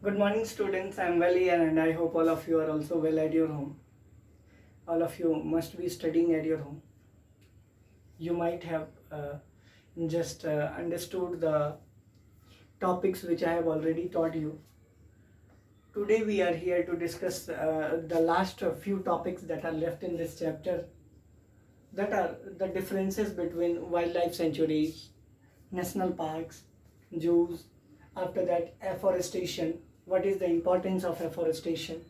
Good morning, students. I am well here, and I hope all of you are also well at your home. All of you must be studying at your home. You might have just understood the topics which I have already taught you. Today, we are here to discuss the last few topics that are left in this chapter, that are the differences between wildlife sanctuaries, national parks, zoos, after that, afforestation. What is the importance of afforestation?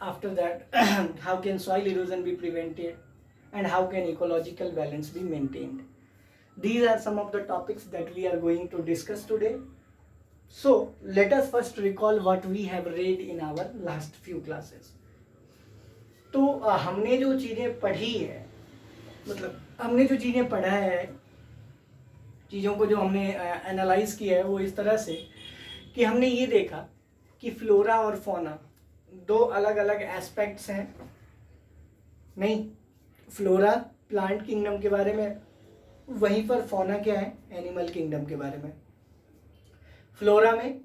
After that, how can soil erosion be prevented, and how can ecological balance be maintained? These are some of the topics that we are going to discuss today. So let us first recall what we have read in our last few classes. तो हमने जो चीज़ें पढ़ी है, मतलब हमने जो चीज़ें पढ़ा है, चीज़ों को जो हमने एनालाइज किया है वो इस तरह से कि हमने ये देखा कि फ्लोरा और फौना दो अलग अलग एस्पेक्ट्स हैं। नहीं, फ्लोरा प्लांट किंगडम के बारे में, वहीं पर फौना क्या है, एनिमल किंगडम के बारे में। फ्लोरा में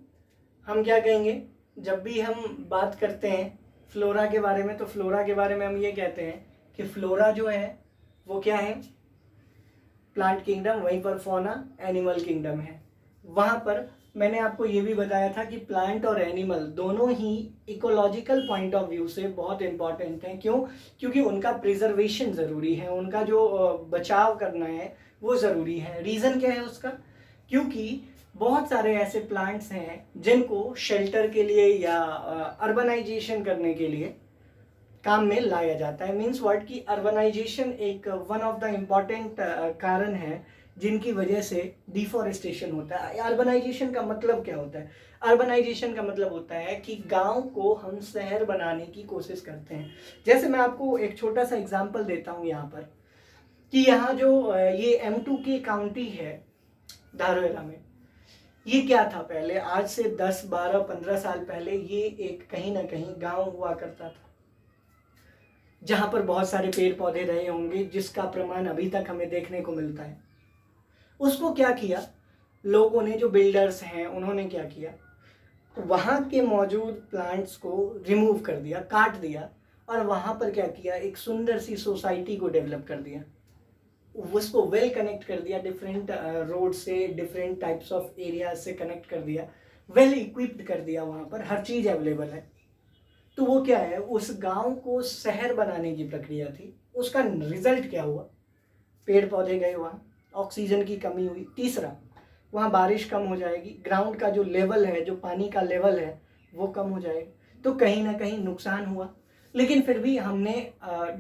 हम क्या कहेंगे, जब भी हम बात करते हैं फ्लोरा के बारे में, तो फ्लोरा के बारे में हम ये कहते हैं कि फ्लोरा जो है वो क्या है, प्लांट किंगडम, वहीं पर फौना एनिमल किंगडम है। वहाँ पर मैंने आपको ये भी बताया था कि प्लांट और एनिमल दोनों ही इकोलॉजिकल पॉइंट ऑफ व्यू से बहुत इंपॉर्टेंट हैं। क्यों? क्योंकि उनका प्रिजर्वेशन ज़रूरी है, उनका जो बचाव करना है वो ज़रूरी है। रीज़न क्या है उसका? क्योंकि बहुत सारे ऐसे प्लांट्स हैं जिनको शेल्टर के लिए या अर्बनाइजेशन करने के लिए काम में लाया जाता है। मीन्स वर्ड की अर्बनाइजेशन एक वन ऑफ द इम्पॉर्टेंट कारण है जिनकी वजह से डिफॉरेस्टेशन होता है। अर्बनाइजेशन का मतलब क्या होता है? अर्बनाइजेशन का मतलब होता है कि गांव को हम शहर बनाने की कोशिश करते हैं। जैसे मैं आपको एक छोटा सा एग्जांपल देता हूँ यहाँ पर, कि यहाँ जो ये M2K काउंटी है धारवेरा में, ये क्या था पहले, आज से 10, 12, 15 साल पहले ये एक कहीं ना कहीं गांव हुआ करता था, जहां पर बहुत सारे पेड़ पौधे रहे होंगे, जिसका प्रमाण अभी तक हमें देखने को मिलता है। उसको क्या किया लोगों ने, जो बिल्डर्स हैं उन्होंने क्या किया, वहाँ के मौजूद प्लांट्स को रिमूव कर दिया, काट दिया, और वहाँ पर क्या किया, एक सुंदर सी सोसाइटी को डेवलप कर दिया, उसको वेल कनेक्ट कर दिया, डिफरेंट रोड से, डिफरेंट टाइप्स ऑफ एरिया से कनेक्ट कर दिया, वेल इक्विप्ड कर दिया, वहाँ पर हर चीज़ अवेलेबल है। तो वो क्या है, उस गांव को शहर बनाने की प्रक्रिया थी। उसका रिजल्ट क्या हुआ, पेड़ पौधे गए वहाँ, ऑक्सीजन की कमी हुई। तीसरा, वहाँ बारिश कम हो जाएगी, ग्राउंड का जो लेवल है, जो पानी का लेवल है वो कम हो जाएगा, तो कहीं ना कहीं नुकसान हुआ। लेकिन फिर भी हमने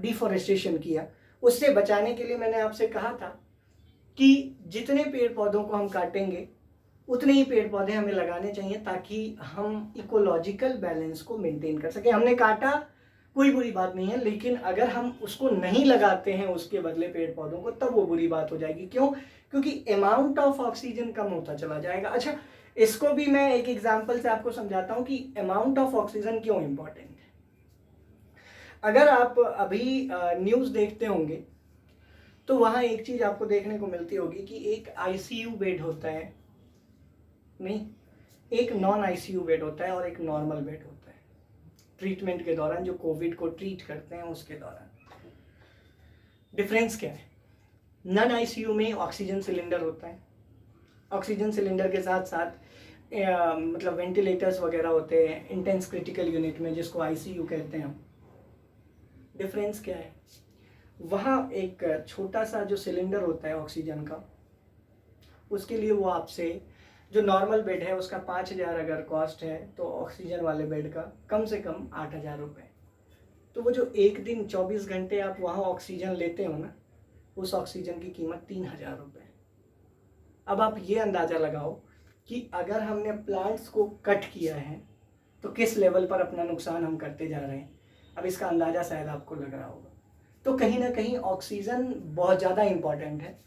डिफॉरेस्टेशन किया। उससे बचाने के लिए मैंने आपसे कहा था कि जितने पेड़ पौधों को हम काटेंगे उतने ही पेड़ पौधे हमें लगाने चाहिए, ताकि हम इकोलॉजिकल बैलेंस को मेंटेन कर सकें। हमने काटा, कोई बुरी बात नहीं है, लेकिन अगर हम उसको नहीं लगाते हैं उसके बदले पेड़ पौधों को, तब वो बुरी बात हो जाएगी। क्यों? क्योंकि अमाउंट ऑफ ऑक्सीजन कम होता चला जाएगा। अच्छा, इसको भी मैं एक एग्जांपल से आपको समझाता हूं कि अमाउंट ऑफ ऑक्सीजन क्यों इंपॉर्टेंट है। अगर आप अभी न्यूज़ देखते होंगे तो वहाँ एक चीज़ आपको देखने को मिलती होगी कि एक आईसीयू बेड होता है, नहीं, एक नॉन आईसीयू बेड होता है और एक नॉर्मल बेड होता है। ट्रीटमेंट के दौरान, जो कोविड को ट्रीट करते हैं उसके दौरान डिफरेंस क्या है? नॉन आईसीयू में ऑक्सीजन सिलेंडर होता है, ऑक्सीजन सिलेंडर के साथ साथ मतलब वेंटिलेटर्स वगैरह होते हैं इंटेंस क्रिटिकल यूनिट में, जिसको आईसीयू कहते हैं हम। डिफरेंस क्या है? वहाँ एक छोटा सा जो सिलेंडर होता है ऑक्सीजन का, उसके लिए वो आपसे, जो नॉर्मल बेड है उसका 5,000 अगर कॉस्ट है, तो ऑक्सीजन वाले बेड का कम से कम 8,000 रुपये। तो वो जो एक दिन 24 घंटे आप वहाँ ऑक्सीजन लेते हो ना, उस ऑक्सीजन की कीमत 3,000 रुपये। अब आप ये अंदाज़ा लगाओ कि अगर हमने प्लांट्स को कट किया है तो किस लेवल पर अपना नुकसान हम करते जा रहे हैं। अब इसका अंदाज़ा शायद आपको लग रहा होगा। तो कहीं ना कहीं ऑक्सीजन बहुत ज़्यादा इम्पॉर्टेंट है,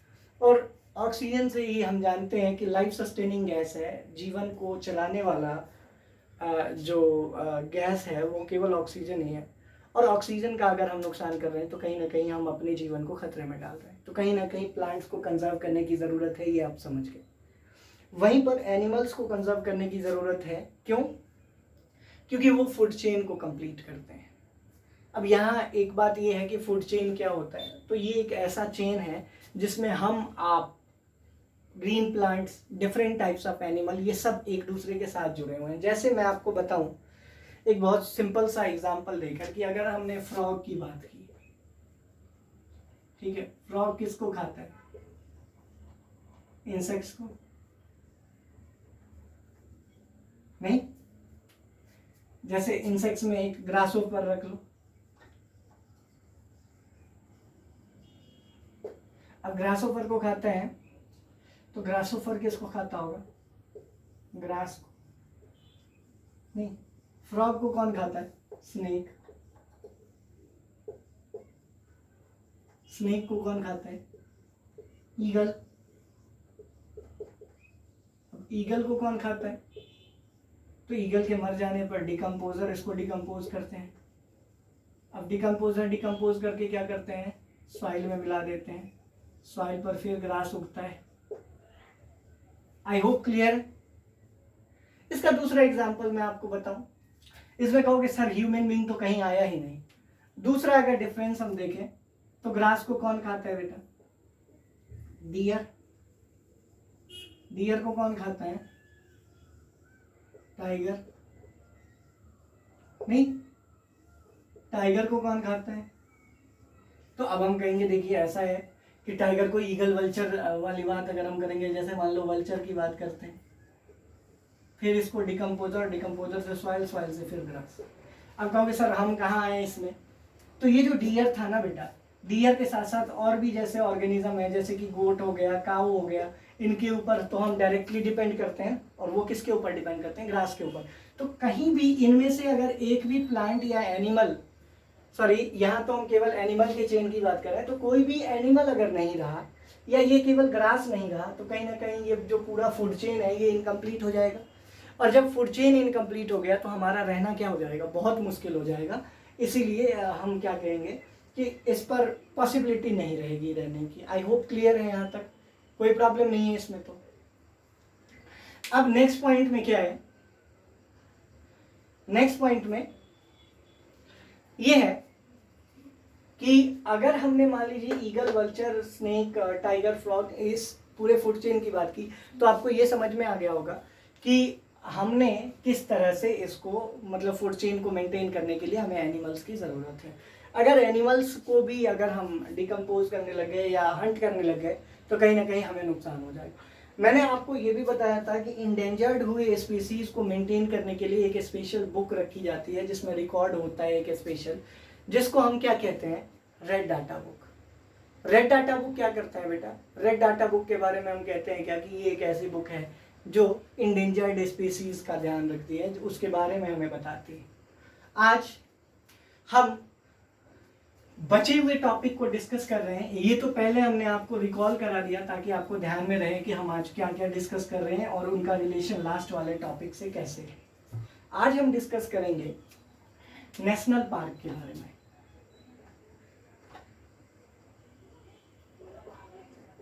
और ऑक्सीजन से ही हम जानते हैं कि लाइफ सस्टेनिंग गैस है, जीवन को चलाने वाला जो गैस है वो केवल ऑक्सीजन ही है। और ऑक्सीजन का अगर हम नुकसान कर रहे हैं तो कहीं ना कहीं हम अपने जीवन को खतरे में डाल रहे हैं। तो कहीं ना कहीं प्लांट्स को कंजर्व करने की ज़रूरत है, ये आप समझ गए। वहीं पर एनिमल्स को कंजर्व करने की ज़रूरत है। क्यों? क्योंकि वो फूड चेन को कंप्लीट करते हैं। अब यहाँ एक बात ये है कि फूड चेन क्या होता है, तो ये एक ऐसा चेन है जिसमें हम, आप, green plants, different types of animal, ये सब एक दूसरे के साथ जुड़े हुए हैं। जैसे मैं आपको बताऊं एक बहुत सिंपल सा एग्जांपल देकर कि अगर हमने फ्रॉग की बात की, ठीक है, फ्रॉग किसको खाता है? इंसेक्ट्स को? नहीं। जैसे इंसेक्ट्स में एक ग्रासहोपर रख लो, अब ग्रासहोपर को खाता है तो ग्रासहोपर किसको खाता होगा? ग्रास को। नहीं। फ्रॉग को कौन खाता है? स्नेक। स्नेक को कौन खाता है? ईगल। अब ईगल को कौन खाता है? तो ईगल के मर जाने पर डिकम्पोजर इसको डिकम्पोज करते हैं। अब डिकम्पोजर डिकम्पोज करके क्या करते हैं? सॉइल में मिला देते हैं, सॉइल पर फिर ग्रास उगता है। I hope clear. इसका दूसरा एग्जांपल मैं आपको बताऊं, इसमें कहोगे सर ह्यूमन बीइंग तो कहीं आया ही नहीं। दूसरा अगर डिफरेंस हम देखें तो ग्रास को कौन खाता है बेटा? डियर। डियर को कौन खाता है? टाइगर। नहीं। टाइगर को कौन खाता है? तो अब हम कहेंगे देखिए ऐसा है कि टाइगर को ईगल वल्चर वाली बात अगर हम करेंगे, जैसे मान लो वल्चर की बात करते हैं, फिर इसको डिकम्पोजर, डिकम्पोजर से सॉइल, सॉइल से फिर ग्रास। अब कहोगे सर हम कहाँ आए इसमें? तो ये जो डियर था ना बेटा, डियर के साथ साथ और भी जैसे ऑर्गेनिज्म है, जैसे कि गोट हो गया, काऊ हो गया, इनके ऊपर तो हम डायरेक्टली डिपेंड करते हैं, और वो किसके ऊपर डिपेंड करते हैं? ग्रास के ऊपर। तो कहीं भी इनमें से अगर एक भी प्लांट या एनिमल, सॉरी यहाँ तो हम केवल एनिमल के चेन की बात कर रहे हैं, तो कोई भी एनिमल अगर नहीं रहा या ये केवल ग्रास नहीं रहा तो कहीं ना कहीं ये जो पूरा फूड चेन है ये इनकम्प्लीट हो जाएगा। और जब फूड चेन इनकम्प्लीट हो गया तो हमारा रहना क्या हो जाएगा? बहुत मुश्किल हो जाएगा। इसीलिए हम क्या कहेंगे कि इस पर पॉसिबिलिटी नहीं रहेगी रहने की। आई होप क्लियर है, यहाँ तक कोई प्रॉब्लम नहीं है इसमें। तो अब नेक्स्ट पॉइंट में क्या है? नेक्स्ट पॉइंट में ये है कि अगर हमने मान लीजिए eagle, vulture, snake, tiger, frog, इस पूरे फूड चेन की बात की, तो आपको ये समझ में आ गया होगा कि हमने किस तरह से इसको, मतलब फूड चेन को मेंटेन करने के लिए हमें एनिमल्स की ज़रूरत है। अगर एनिमल्स को भी अगर हम डिकम्पोज करने लगे या हंट करने लगे तो कहीं ना कहीं हमें नुकसान हो जाएगा। मैंने आपको ये भी बताया था कि इंडेंजर्ड हुए स्पीसीज को मेंटेन करने के लिए एक स्पेशल बुक रखी जाती है जिसमें रिकॉर्ड होता है एक स्पेशल, जिसको हम क्या कहते हैं? Red data book. Red data book क्या करता है बेटा? रेड डाटा बुक के बारे में हम कहते हैं क्या कि ये एक ऐसी बुक है जो इंडेंजर्ड स्पीसीज का ध्यान रखती है, उसके बारे में हमें बताती है। आज हम बचे हुए टॉपिक को डिस्कस कर रहे हैं। ये तो पहले हमने आपको रिकॉल करा दिया ताकि आपको ध्यान में रहे कि हम आज क्या क्या डिस्कस कर रहे हैं और उनका रिलेशन लास्ट वाले टॉपिक से कैसे है। आज हम डिस्कस करेंगे नेशनल पार्क के बारे में।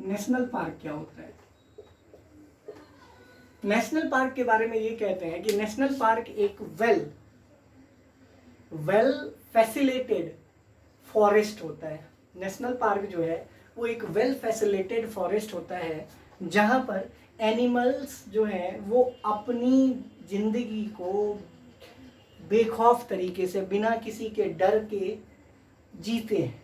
नेशनल पार्क क्या होता है? नेशनल पार्क के बारे में ये कहते हैं कि नेशनल पार्क एक वेल फैसिलिटेटेड फॉरेस्ट होता है। नेशनल पार्क जो है वो एक वेल फैसिलिटेटेड फॉरेस्ट होता है जहाँ पर एनिमल्स जो है वो अपनी जिंदगी को बेखौफ तरीके से, बिना किसी के डर के जीते हैं।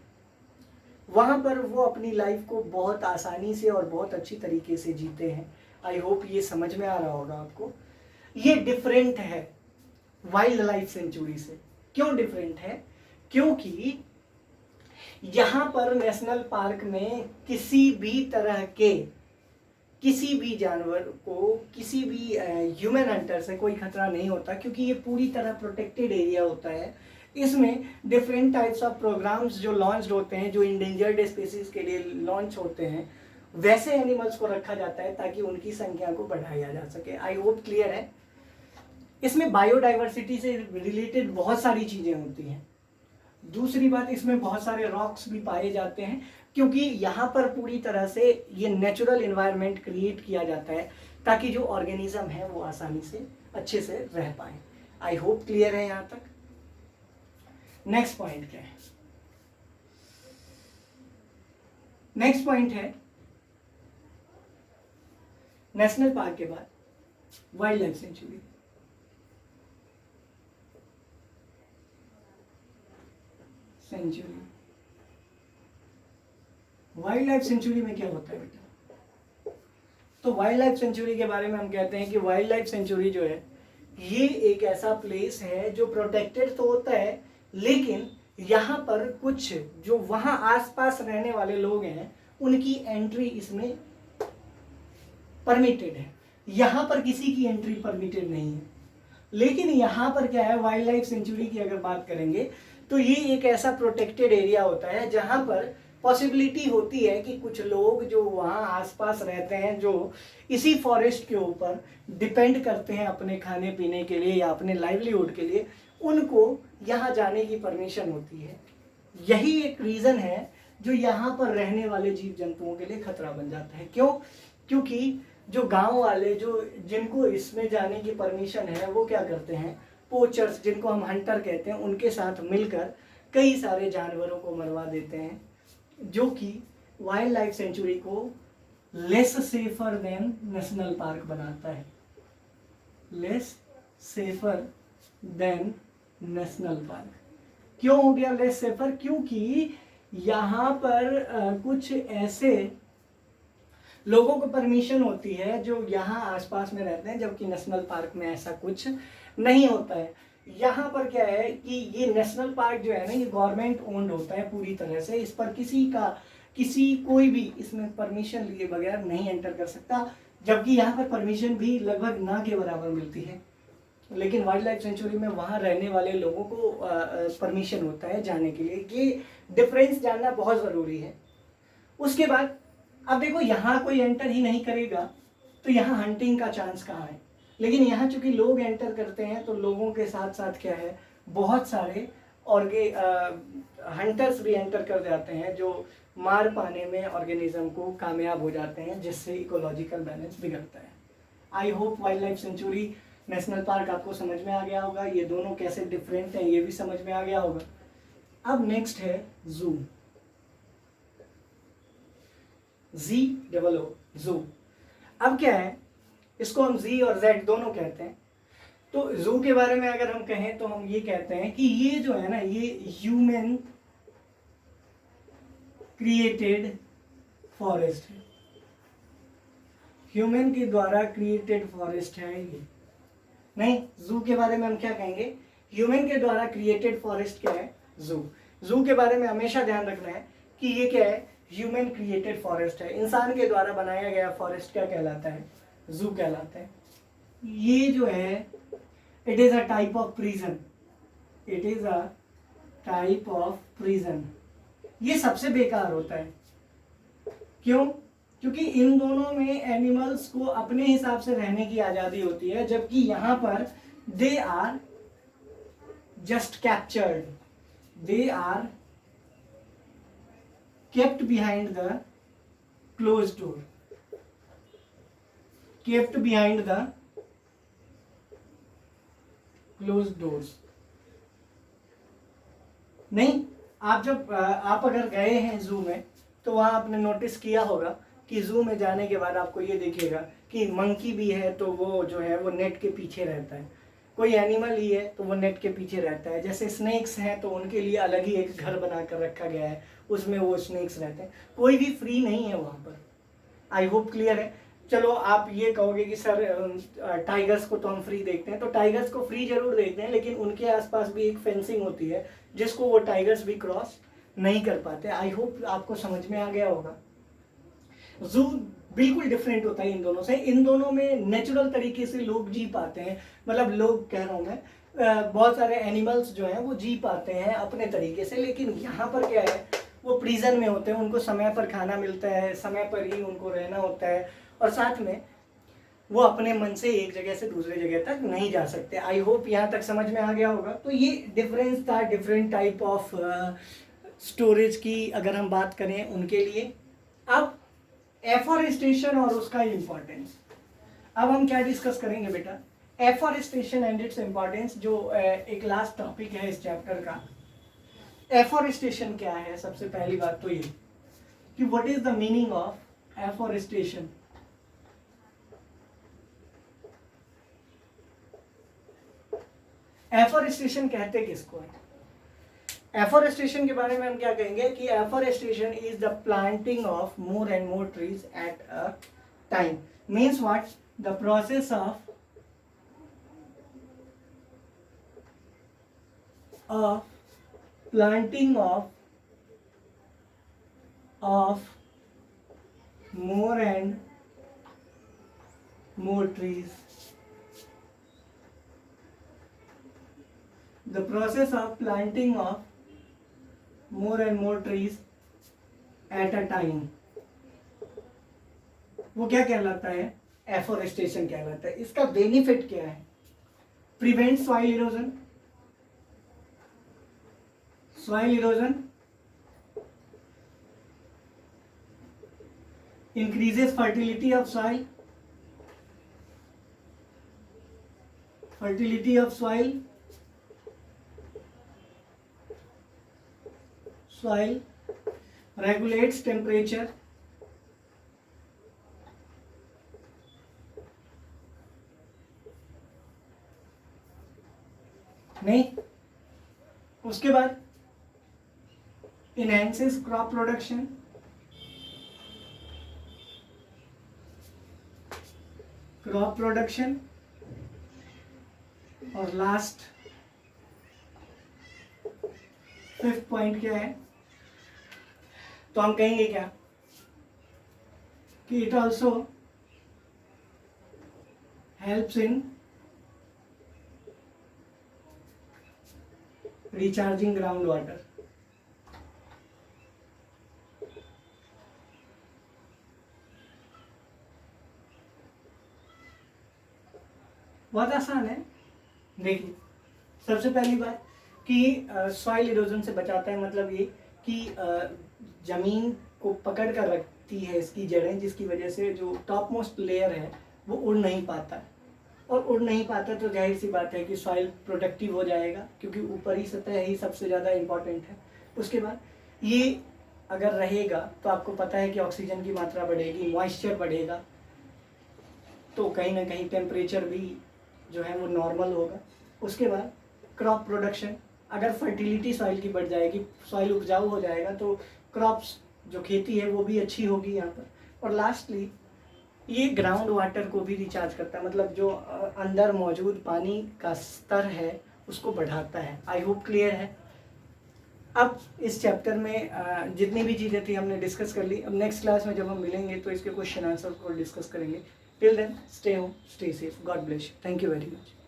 वहाँ पर वो अपनी लाइफ को बहुत आसानी से और बहुत अच्छी तरीके से जीते हैं। आई होप ये समझ में आ रहा होगा आपको। ये डिफरेंट है वाइल्ड लाइफ सेंचुरी से। क्यों डिफरेंट है? क्योंकि यहाँ पर नेशनल पार्क में किसी भी तरह के, किसी भी जानवर को, किसी भी ह्यूमन हंटर से कोई खतरा नहीं होता, क्योंकि ये पूरी तरह प्रोटेक्टेड एरिया होता है। इसमें डिफरेंट टाइप्स ऑफ प्रोग्राम्स जो लॉन्च होते हैं, जो इंडेंजर्ड स्पीसीज के लिए लॉन्च होते हैं, वैसे एनिमल्स को रखा जाता है ताकि उनकी संख्या को बढ़ाया जा सके। आई होप क्लियर है। इसमें बायोडाइवर्सिटी से रिलेटेड बहुत सारी चीज़ें होती हैं। दूसरी बात, इसमें बहुत सारे रॉक्स भी पाए जाते हैं क्योंकि यहाँ पर पूरी तरह से ये नेचुरल इन्वायरमेंट क्रिएट किया जाता है ताकि जो ऑर्गेनिज्म है वो आसानी से अच्छे से रह पाए। आई होप क्लियर है यहाँ तक। नेक्स्ट पॉइंट क्या है? नेक्स्ट पॉइंट है नेशनल पार्क के बाद wild life sanctuary. Wild life sanctuary में क्या होता है बेटा? तो वाइल्ड लाइफ सेंचुरी के बारे में हम कहते हैं कि वाइल्ड लाइफ सेंचुरी जो है ये एक ऐसा प्लेस है जो प्रोटेक्टेड तो होता है, लेकिन यहाँ पर कुछ जो वहाँ आसपास रहने वाले लोग हैं उनकी एंट्री इसमें परमिटेड है। यहाँ पर किसी की एंट्री परमिटेड नहीं है। लेकिन यहाँ पर क्या है, वाइल्ड लाइफ सेंचुरी की अगर बात करेंगे तो ये एक ऐसा प्रोटेक्टेड एरिया होता है जहाँ पर पॉसिबिलिटी होती है कि कुछ लोग जो वहाँ आसपास रहते हैं, जो इसी फॉरेस्ट के ऊपर डिपेंड करते हैं अपने खाने पीने के लिए या अपने लाइवलीहुड के लिए, उनको यहाँ जाने की परमिशन होती है। यही एक रीज़न है जो यहाँ पर रहने वाले जीव जंतुओं के लिए खतरा बन जाता है। क्यों? क्योंकि जो गांव वाले जो जिनको इसमें जाने की परमिशन है वो क्या करते हैं, पोचर्स जिनको हम हंटर कहते हैं उनके साथ मिलकर कई सारे जानवरों को मरवा देते हैं, जो कि वाइल्ड लाइफ सेंचुरी को less safer than national park बनाता है। Less safer than national park. क्यों हो गया लेस सेफर? क्योंकि यहाँ पर कुछ ऐसे लोगों को परमिशन होती है जो यहाँ आसपास में रहते हैं, जबकि नेशनल पार्क में ऐसा कुछ नहीं होता है। यहाँ पर क्या है कि ये नेशनल पार्क जो है ना, ये गवर्नमेंट ओन्ड होता है पूरी तरह से। इस पर कोई भी इसमें परमिशन लिए बगैर नहीं एंटर कर सकता, जबकि यहाँ पर परमिशन भी लगभग ना के बराबर मिलती है। लेकिन वाइल्ड लाइफ सेंचुरी में वहाँ रहने वाले लोगों को परमिशन होता है जाने के लिए। ये डिफरेंस जानना बहुत ज़रूरी है। उसके बाद अब देखो, यहाँ कोई एंटर ही नहीं करेगा तो यहाँ हंटिंग का चांस कहाँ है? लेकिन यहाँ चूंकि लोग एंटर करते हैं तो लोगों के साथ साथ क्या है, बहुत सारे हंटर्स भी एंटर कर जाते हैं जो मार पाने में ऑर्गेनिज्म को कामयाब हो जाते हैं, जिससे इकोलॉजिकल बैलेंस बिगड़ता है। I hope wild life sanctuary, national park आपको समझ में आ गया होगा। ये दोनों कैसे डिफरेंट हैं ये भी समझ में आ गया होगा। अब नेक्स्ट है जू। ZOO, जू। अब क्या है, इसको हम जी और जेड दोनों कहते हैं। तो जू के बारे में अगर हम कहें तो हम ये कहते हैं कि ये जो है ना, ये ह्यूमन क्रिएटेड फॉरेस्ट है। ह्यूमन के द्वारा क्रिएटेड फॉरेस्ट है ये। नहीं, जू के बारे में हम क्या कहेंगे, ह्यूमन के द्वारा क्रिएटेड फॉरेस्ट क्या है, जू। जू के बारे में हमेशा ध्यान रखना है कि ये क्या है, ह्यूमन क्रिएटेड फॉरेस्ट है। इंसान के द्वारा बनाया गया फॉरेस्ट क्या कहलाता है, जू कहलाता है। ये जो है, it is a type of prison. It is a type of prison. ये सबसे बेकार होता है। क्यों? क्योंकि इन दोनों में एनिमल्स को अपने हिसाब से रहने की आजादी होती है, जबकि यहाँ पर they are just captured, they are kept behind the closed door, kept behind the closed doors। नहीं, आप अगर गए हैं जू में तो वहाँ आपने नोटिस किया होगा कि जू में जाने के बाद आपको ये देखिएगा कि मंकी भी है तो वो जो है वो नेट के पीछे रहता है, कोई एनिमल ही है तो वो नेट के पीछे रहता है। जैसे स्नेक्स हैं तो उनके लिए अलग ही एक घर बना कर रखा गया है, उसमें वो स्नेक्स रहते हैं। कोई भी फ्री नहीं है वहाँ पर। आई होप क्लियर है। चलो आप ये कहोगे कि सर टाइगर्स को तो हम फ्री देखते हैं, तो टाइगर्स को फ्री जरूर देखते हैं, लेकिन उनके आसपास भी एक फेंसिंग होती है जिसको वो टाइगर्स भी क्रॉस नहीं कर पाते। आई होप आपको समझ में आ गया होगा। जू बिल्कुल डिफरेंट होता है इन दोनों से। इन दोनों में नेचुरल तरीके से लोग जी पाते हैं, मतलब लोग कह रहा हूँ मैं, बहुत सारे एनिमल्स जो हैं वो जी पाते हैं अपने तरीके से। लेकिन यहाँ पर क्या है, वो प्रिजन में होते हैं, उनको समय पर खाना मिलता है, समय पर ही उनको रहना होता है, और साथ में वो अपने मन से एक जगह से दूसरे जगह तक नहीं जा सकते। आई होप यहाँ तक समझ में आ गया होगा। तो ये डिफरेंस था डिफरेंट टाइप ऑफ स्टोरेज की अगर हम बात करें उनके लिए। अब एफॉरेस्टेशन और उसका इम्पोर्टेंस, अब हम क्या डिस्कस करेंगे बेटा, एफॉरेस्टेशन एंड इट्स इम्पोर्टेंस, जो एक लास्ट टॉपिक है इस चैप्टर का। एफॉरेस्टेशन क्या है? सबसे पहली बात तो ये कि what is the meaning of afforestation. Afforestation कहते किसको है? एफॉरेस्टेशन के बारे में हम क्या कहेंगे कि afforestation is the planting of more and more trees at a time. Means what? The process of planting of more and more trees. The process of planting of more and more trees at a time, वो क्या कहलाता है? Afforestation कहलाता है। इसका benefit क्या है? Prevent soil erosion, increases fertility of soil, soil regulates temperature, नहीं, उसके बाद enhances crop production, और लास्ट 5th पॉइंट क्या है? तो हम कहेंगे क्या कि it also helps in recharging ground water. बहुत आसान है। देखिए, सबसे पहली बात कि सॉइल इरोजन से बचाता है, मतलब ये कि जमीन को पकड़ कर रखती है इसकी जड़ें, जिसकी वजह से जो टॉप मोस्ट लेयर है वो उड़ नहीं पाता, और उड़ नहीं पाता तो जाहिर सी बात है कि सॉइल प्रोडक्टिव हो जाएगा, क्योंकि ऊपरी सतह ही सबसे ज़्यादा इम्पॉर्टेंट है। उसके बाद ये अगर रहेगा तो आपको पता है कि ऑक्सीजन की मात्रा बढ़ेगी, मॉइस्चर बढ़ेगा, तो कहीं ना कहीं टेम्परेचर भी जो है वो नॉर्मल होगा। उसके बाद क्रॉप प्रोडक्शन, अगर फर्टिलिटी सॉइल की बढ़ जाएगी, सॉइल उपजाऊ हो जाएगा, तो क्रॉप्स जो खेती है वो भी अच्छी होगी यहाँ पर। और लास्टली ये ग्राउंड वाटर को भी रिचार्ज करता है, मतलब जो अंदर मौजूद पानी का स्तर है उसको बढ़ाता है। आई होप क्लियर है। अब इस चैप्टर में जितनी भी चीज़ें थी हमने डिस्कस कर ली। अब नेक्स्ट क्लास में जब हम मिलेंगे तो इसके क्वेश्चन आंसर को डिस्कस करेंगे। Till then, stay home, stay safe, God bless you, thank you very much.